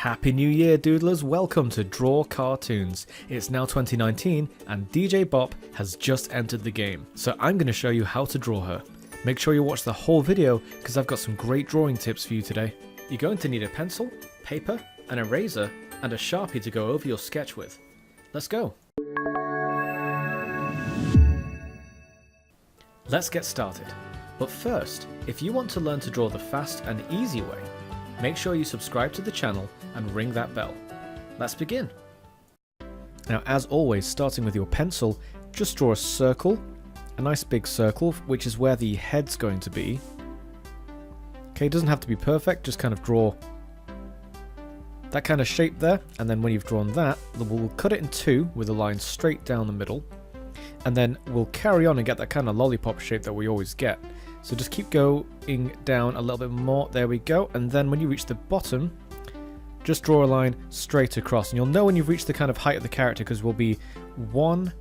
Happy New Year, doodlers! Welcome to Draw Cartoons. It's now 2019 and DJ Bop has just entered the game, so I'm going to show you how to draw her. Make sure you watch the whole video because I've got some great drawing tips for you today. You're going to need a pencil, paper, an eraser, and a Sharpie to go over your sketch with. Let's go! Let's get started. But first, if you want to learn to draw the fast and easy way, make sure you subscribe to the channel and ring that bell. Let's begin. Now, as always, starting with your pencil, just draw a circle, a nice big circle, which is where the head's going to be. Okay, it doesn't have to be perfect, just kind of draw that kind of shape there, and then when you've drawn that, we'll cut it in two with a line straight down the middle, and then we'll carry on and get that kind of lollipop shape that we always get. So just keep going down a little bit more, there we go, and then when you reach the bottom, just draw a line straight across, and you'll know when you've reached the kind of height of the character because we'll be about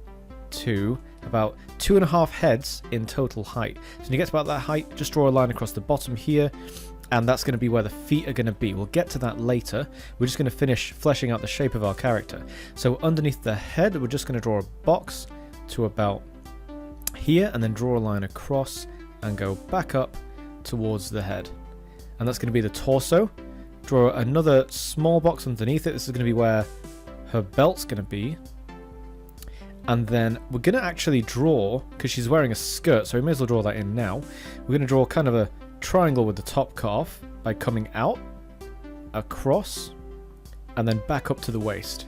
2.5 heads in total height. So when you get to about that height, just draw a line across the bottom here, and that's going to be where the feet are going to be. We'll get to that later. We're just going to finish fleshing out the shape of our character. So underneath the head, we're just going to draw a box to about here, and then draw a line across and go back up towards the head. And that's going to be the torso. Draw another small box underneath it. This is going to be where her belt's going to be. And then we're going to actually draw, because she's wearing a skirt, so we may as well draw that in now. We're going to draw kind of a triangle with the top cut off by coming out, across, and then back up to the waist.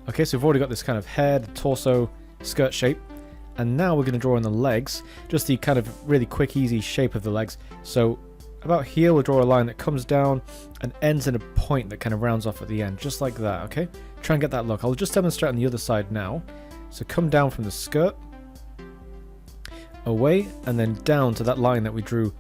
Okay, so we've already got this kind of head, torso, skirt shape. And now we're going to draw in the legs, just the kind of really quick, easy shape of the legs. So about here, we'll draw a line that comes down and ends in a point that kind of rounds off at the end, just like that, okay? Try and get that look. I'll just demonstrate on the other side now. So come down from the skirt, away, and then down to that line that we drew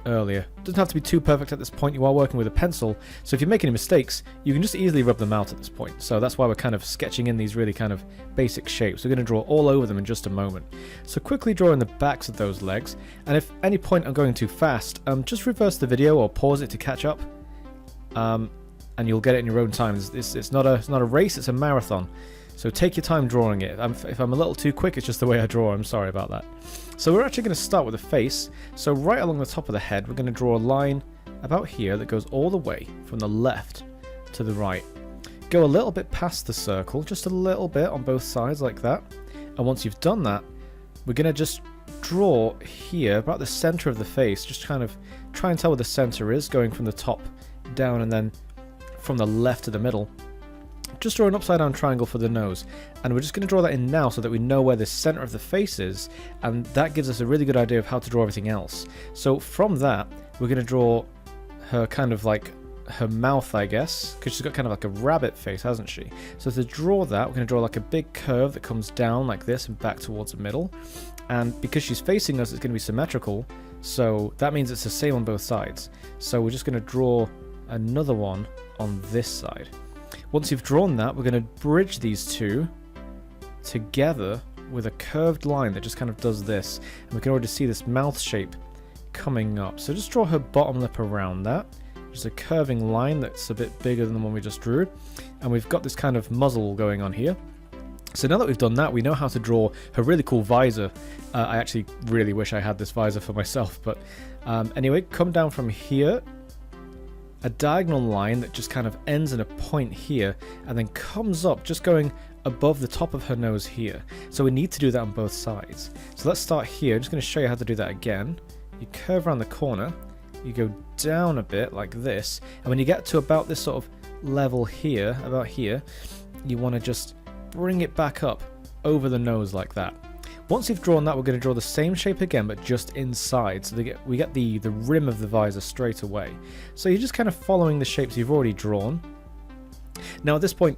earlier. Doesn't have to be too perfect at this point. You are working with a pencil, so if you make any mistakes, you can just easily rub them out at this point. So that's why we're kind of sketching in these really kind of basic shapes. We're going to draw all over them in just a moment. So quickly draw in the backs of those legs, and if any point I'm going too fast, just reverse the video or pause it to catch up, and you'll get it in your own time. It's not a race, it's a marathon. So take your time drawing it. If I'm a little too quick, it's just the way I draw. I'm sorry about that. So we're actually going to start with the face. So right along the top of the head, we're going to draw a line about here that goes all the way from the left to the right. Go a little bit past the circle, just a little bit on both sides like that. And once you've done that, we're going to just draw here about the center of the face. Just kind of try and tell where the center is, going from the top down and then from the left to the middle. Just draw an upside down triangle for the nose, and we're just going to draw that in now so that we know where the center of the face is, and that gives us a really good idea of how to draw everything else. So from that, we're going to draw her kind of like her mouth, I guess, because she's got kind of like a rabbit face, hasn't she? So to draw that, we're going to draw like a big curve that comes down like this and back towards the middle, and because she's facing us, it's going to be symmetrical, so that means it's the same on both sides. So we're just going to draw another one on this side. Once you've drawn that, we're going to bridge these two together with a curved line that just kind of does this. And we can already see this mouth shape coming up. So just draw her bottom lip around that. Just a curving line that's a bit bigger than the one we just drew. And we've got this kind of muzzle going on here. So now that we've done that, we know how to draw her really cool visor. I actually really wish I had this visor for myself. But anyway, come down from here. A diagonal line that just kind of ends in a point here and then comes up just going above the top of her nose here. So we need to do that on both sides. So let's start here. I'm just going to show you how to do that again. You curve around the corner, you go down a bit like this, and when you get to about this sort of level here, about here, you want to just bring it back up over the nose like that. Once you've drawn that, we're going to draw the same shape again, but just inside. So we get the rim of the visor straight away. So you're just kind of following the shapes you've already drawn. Now at this point,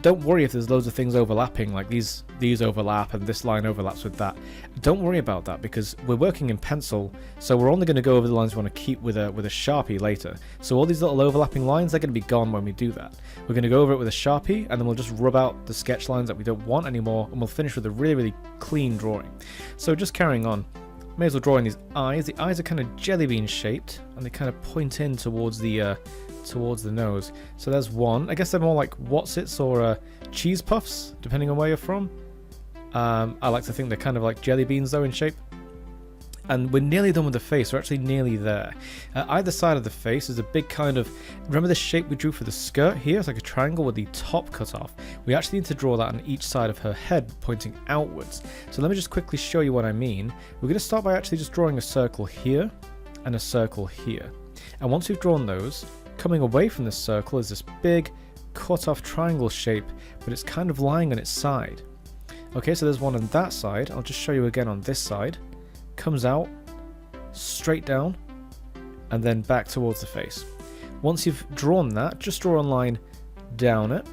don't worry if there's loads of things overlapping, like these overlap and this line overlaps with that. Don't worry about that because we're working in pencil, so we're only going to go over the lines we want to keep with a Sharpie later. So all these little overlapping lines, they're going to be gone when we do that. We're going to go over it with a Sharpie, and then we'll just rub out the sketch lines that we don't want anymore, and we'll finish with a really, really clean drawing. So just carrying on, may as well draw in these eyes. The eyes are kind of jelly bean shaped, and they kind of point in towards the towards the nose. So there's one. I guess they're more like What's-Its or cheese puffs, depending on where you're from. I like to think they're kind of like jelly beans though in shape. And we're nearly done with the face. We're actually nearly there. Either side of the face is a big kind of... Remember the shape we drew for the skirt here? It's like a triangle with the top cut off. We actually need to draw that on each side of her head, pointing outwards. So let me just quickly show you what I mean. We're going to start by actually just drawing a circle here and a circle here. And once we've drawn those, coming away from this circle is this big cut off triangle shape, but it's kind of lying on its side. Okay, so there's one on that side. I'll just show you again on this side. Comes out, straight down, and then back towards the face. Once you've drawn that, just draw a line down it.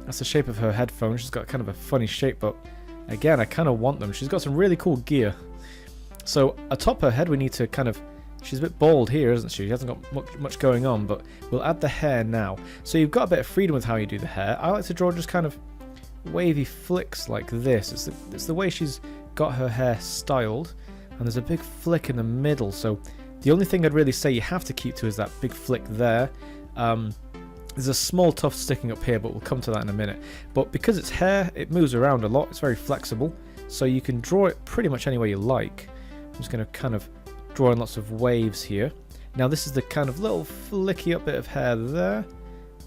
That's the shape of her headphones. She's got kind of a funny shape, but again, I kind of want them. She's got some really cool gear. So atop her head, we need to kind of... She's a bit bald here, isn't she? She hasn't got much going on, but we'll add the hair now. So you've got a bit of freedom with how you do the hair. I like to draw just kind of wavy flicks like this. It's the way she's got her hair styled. And there's a big flick in the middle, so the only thing I'd really say you have to keep to is that big flick there. There's a small tuft sticking up here, but we'll come to that in a minute. But because it's hair, it moves around a lot. It's very flexible, so you can draw it pretty much any way you like. I'm just going to kind of draw in lots of waves here. Now this is the kind of little flicky up bit of hair there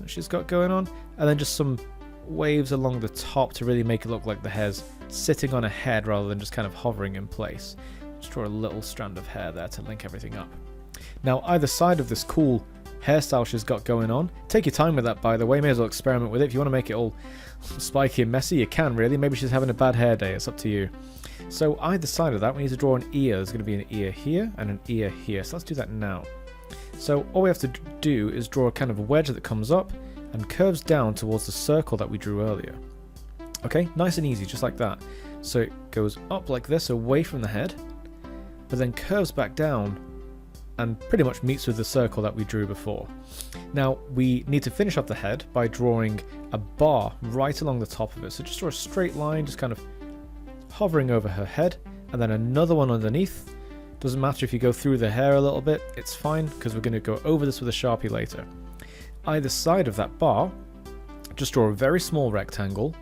that she's got going on, and then just some waves along the top to really make it look like the hair's sitting on a head rather than just kind of hovering in place. Just draw a little strand of hair there to link everything up. Now either side of this cool hairstyle she's got going on, take your time with that by the way, may as well experiment with it. If you want to make it all spiky and messy, you can really. Maybe she's having a bad hair day, it's up to you. So either side of that, we need to draw an ear. There's going to be an ear here and an ear here, so let's do that now. So all we have to do is draw a kind of wedge that comes up and curves down towards the circle that we drew earlier. Okay, nice and easy, just like that. So it goes up like this, away from the head, but then curves back down and pretty much meets with the circle that we drew before. Now we need to finish off the head by drawing a bar right along the top of it. So just draw a straight line, just kind of hovering over her head, and then another one underneath. Doesn't matter if you go through the hair a little bit, it's fine because we're going to go over this with a Sharpie later. Either side of that bar, just draw a very small rectangle,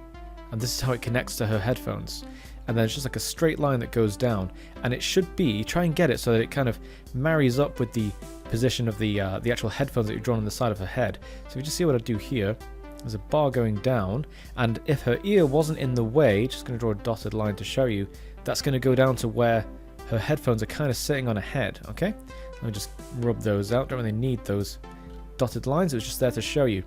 and this is how it connects to her headphones. And then it's just like a straight line that goes down, and it should be, try and get it so that it kind of marries up with the position of the actual headphones that you've drawn on the side of her head. So if you just see what I do here, there's a bar going down, and if her ear wasn't in the way, just going to draw a dotted line to show you, that's going to go down to where her headphones are kind of sitting on her head, okay? Let me just rub those out, don't really need those dotted lines, it was just there to show you.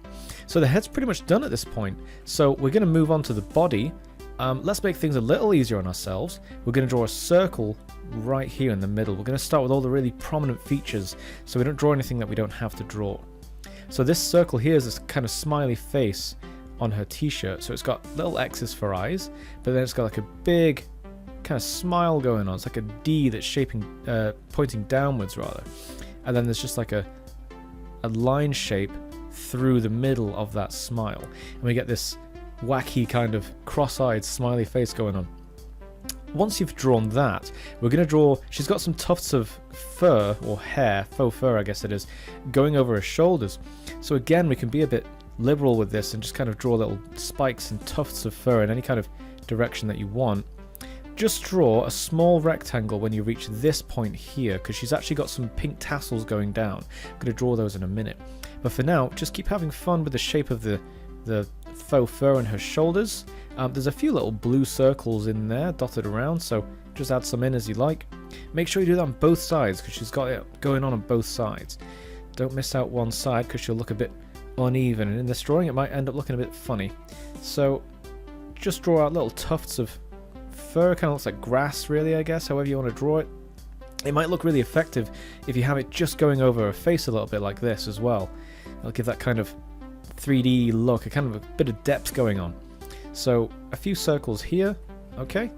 So the head's pretty much done at this point, so we're going to move on to the body. Let's make things a little easier on ourselves. We're going to draw a circle right here in the middle. We're going to start with all the really prominent features so we don't draw anything that we don't have to draw. So this circle here is this kind of smiley face on her t-shirt. So it's got little X's for eyes, but then it's got like a big kind of smile going on. It's like a D that's shaping, pointing downwards rather. And then there's just like a line shape through the middle of that smile. And we get this wacky kind of cross-eyed smiley face going on. Once you've drawn that, we're going to draw, she's got some tufts of fur or hair, faux fur I guess it is, going over her shoulders. So again, we can be a bit liberal with this and just kind of draw little spikes and tufts of fur in any kind of direction that you want. Just draw a small rectangle when you reach this point here, because she's actually got some pink tassels going down. I'm going to draw those in a minute. But for now, just keep having fun with the shape of the faux fur on her shoulders. There's a few little blue circles in there dotted around, so just add some in as you like. Make sure you do that on both sides because she's got it going on both sides. Don't miss out one side because she'll look a bit uneven, and in this drawing it might end up looking a bit funny. So just draw out little tufts of fur, kind of looks like grass really, I guess, however you want to draw it. It might look really effective if you have it just going over her face a little bit like this as well. It'll give that kind of 3D look, a kind of a bit of depth going on. So a few circles here, okay?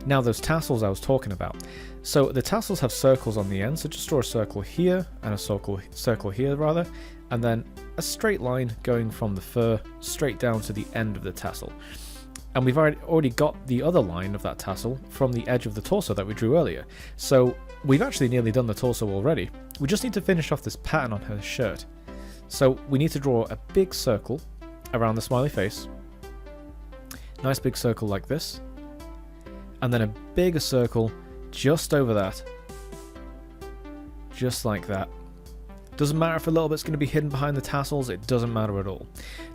Now those tassels I was talking about. So the tassels have circles on the end, so just draw a circle here and a circle here rather, and then a straight line going from the fur straight down to the end of the tassel. And we've already got the other line of that tassel from the edge of the torso that we drew earlier. So we've actually nearly done the torso already. We just need to finish off this pattern on her shirt. So we need to draw a big circle around the smiley face. Nice big circle like this. And then a bigger circle just over that. Just like that. Doesn't matter if a little bit's going to be hidden behind the tassels, it doesn't matter at all.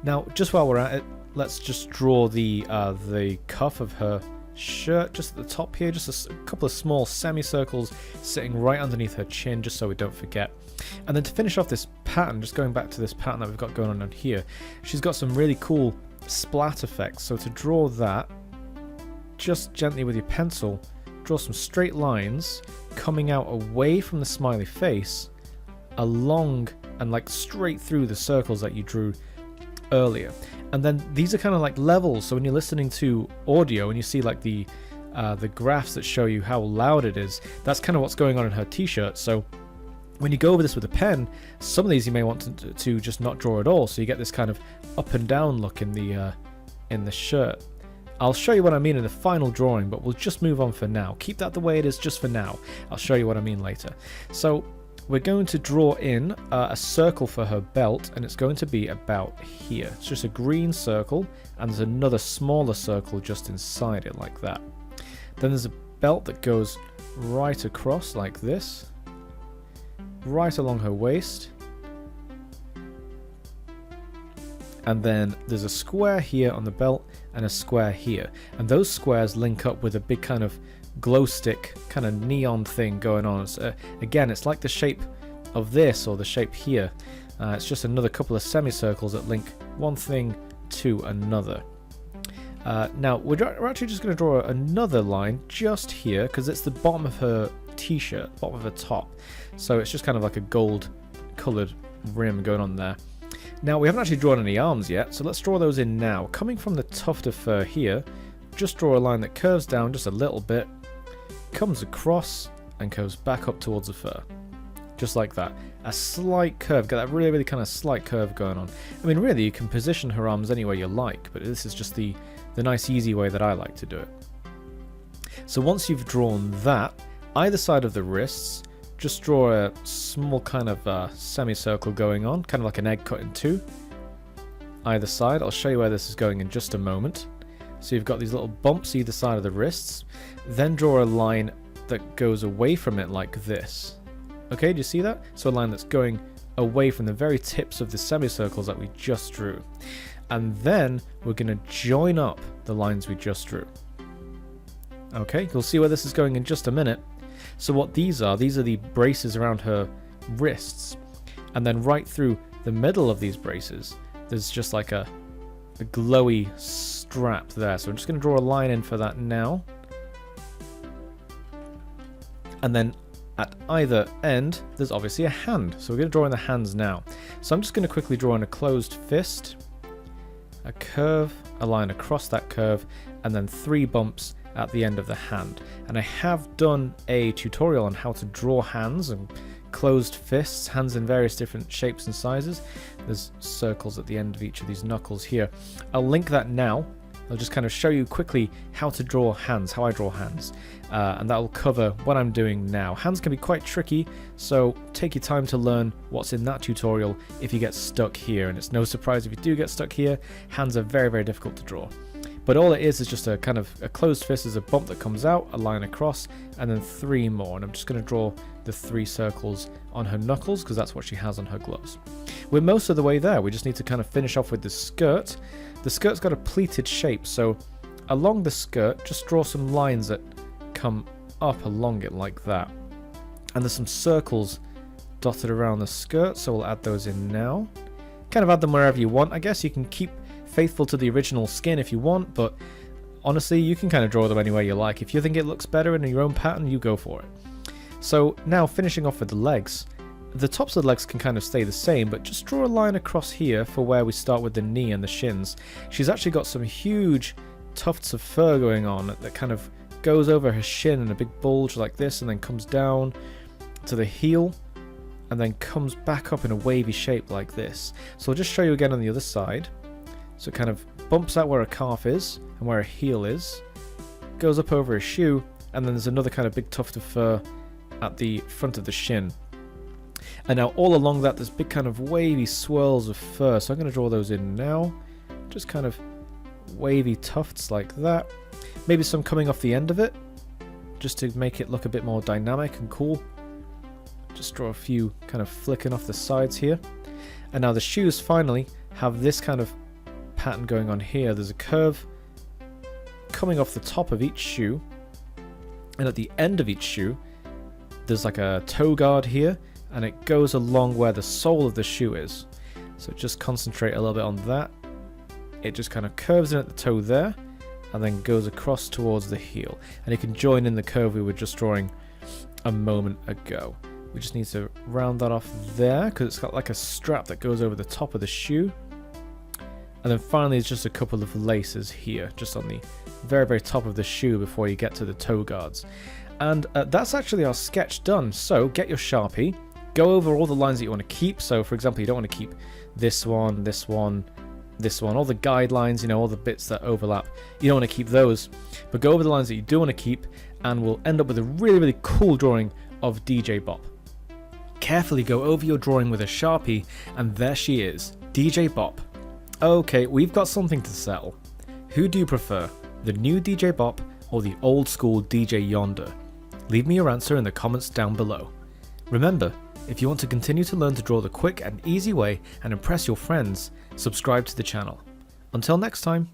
Now, just while we're at it, let's just draw the cuff of her shirt just at the top here, just a couple of small semicircles sitting right underneath her chin, just so we don't forget. And then to finish off this pattern, just going back to this pattern that we've got going on here, she's got some really cool splat effects. So to draw that, just gently with your pencil, draw some straight lines coming out away from the smiley face, along and like straight through the circles that you drew earlier. And then these are kind of like levels, so when you're listening to audio and you see like the graphs that show you how loud it is, that's kind of what's going on in her t-shirt. So when you go over this with a pen, some of these you may want to just not draw at all, so you get this kind of up and down look in the shirt. I'll show you what I mean in the final drawing, but we'll just move on for now. Keep that the way it is just for now. I'll show you what I mean later. So we're going to draw in a circle for her belt, and it's going to be about here. It's just a green circle, and there's another smaller circle just inside it like that. Then there's a belt that goes right across like this, right along her waist. And then there's a square here on the belt and a square here. And those squares link up with a big kind of glow stick kind of neon thing going on. So, again, it's like the shape of this or the shape here. It's just another couple of semicircles that link one thing to another. Now we're actually just going to draw another line just here because it's the bottom of her t-shirt, bottom of her top. So it's just kind of like a gold coloured rim going on there. Now we haven't actually drawn any arms yet, so let's draw those in now. Coming from the tuft of fur here, just draw a line that curves down just a little bit, comes across and goes back up towards the fur. Just like that. A slight curve, get that really, really kind of slight curve going on. I mean, really, you can position her arms any way you like, but this is just the nice, easy way that I like to do it. So once you've drawn that, either side of the wrists, just draw a small kind of semicircle going on, kind of like an egg cut in two. Either side, I'll show you where this is going in just a moment. So you've got these little bumps either side of the wrists. Then draw a line that goes away from it like this. Okay, do you see that? So a line that's going away from the very tips of the semicircles that we just drew. And then we're going to join up the lines we just drew. Okay, you'll see where this is going in just a minute. So what these are the braces around her wrists. And then right through the middle of these braces, there's just like a glowy strap there. So I'm just going to draw a line in for that now. And then at either end, there's obviously a hand. So we're going to draw in the hands now. So I'm just going to quickly draw in a closed fist, a curve, a line across that curve, and then 3 bumps at the end of the hand. And I have done a tutorial on how to draw hands and closed fists, hands in various different shapes and sizes. There's circles at the end of each of these knuckles here. I'll link that now. I'll just kind of show you quickly how to draw hands, how I draw hands, and that will cover what I'm doing now. Hands can be quite tricky, so take your time to learn what's in that tutorial if you get stuck here, and it's no surprise if you do get stuck here. Hands are very, very difficult to draw. But all it is just a kind of a closed fist is a bump that comes out, a line across, and then 3 more. And I'm just going to draw the 3 circles on her knuckles because that's what she has on her gloves. We're most of the way there. We just need to kind of finish off with the skirt. The skirt's got a pleated shape, so along the skirt, just draw some lines that come up along it like that. And there's some circles dotted around the skirt, so we'll add those in now. Kind of add them wherever you want. I guess you can keep faithful to the original skin if you want, but honestly, you can kind of draw them any way you like. If you think it looks better in your own pattern, you go for it. So now finishing off with the legs. The tops of the legs can kind of stay the same, but just draw a line across here for where we start with the knee and the shins. She's actually got some huge tufts of fur going on that kind of goes over her shin in a big bulge like this, and then comes down to the heel, and then comes back up in a wavy shape like this. So I'll just show you again on the other side. So it kind of bumps out where a calf is and where a heel is, goes up over a shoe, and then there's another kind of big tuft of fur at the front of the shin. And now all along that, there's big kind of wavy swirls of fur. So I'm going to draw those in now. Just kind of wavy tufts like that. Maybe some coming off the end of it, just to make it look a bit more dynamic and cool. Just draw a few kind of flicking off the sides here. And now the shoes finally have this kind of pattern going on here. There's a curve coming off the top of each shoe. And at the end of each shoe, there's like a toe guard here. And it goes along where the sole of the shoe is. So just concentrate a little bit on that. It just kind of curves in at the toe there. And then goes across towards the heel. And you can join in the curve we were just drawing a moment ago. We just need to round that off there, because it's got like a strap that goes over the top of the shoe. And then finally there's just a couple of laces here, just on the very, very top of the shoe before you get to the toe guards. And that's actually our sketch done. So get your Sharpie, go over all the lines that you want to keep. So for example, you don't want to keep this one, this one, this one, all the guidelines, you know, all the bits that overlap. You don't want to keep those, but go over the lines that you do want to keep, and we'll end up with a really, really cool drawing of DJ Bop. Carefully go over your drawing with a Sharpie, and there she is, DJ Bop. Okay, we've got something to sell. Who do you prefer, the new DJ Bop or the old school DJ Yonder? Leave me your answer in the comments down below. Remember, if you want to continue to learn to draw the quick and easy way and impress your friends, subscribe to the channel. Until next time.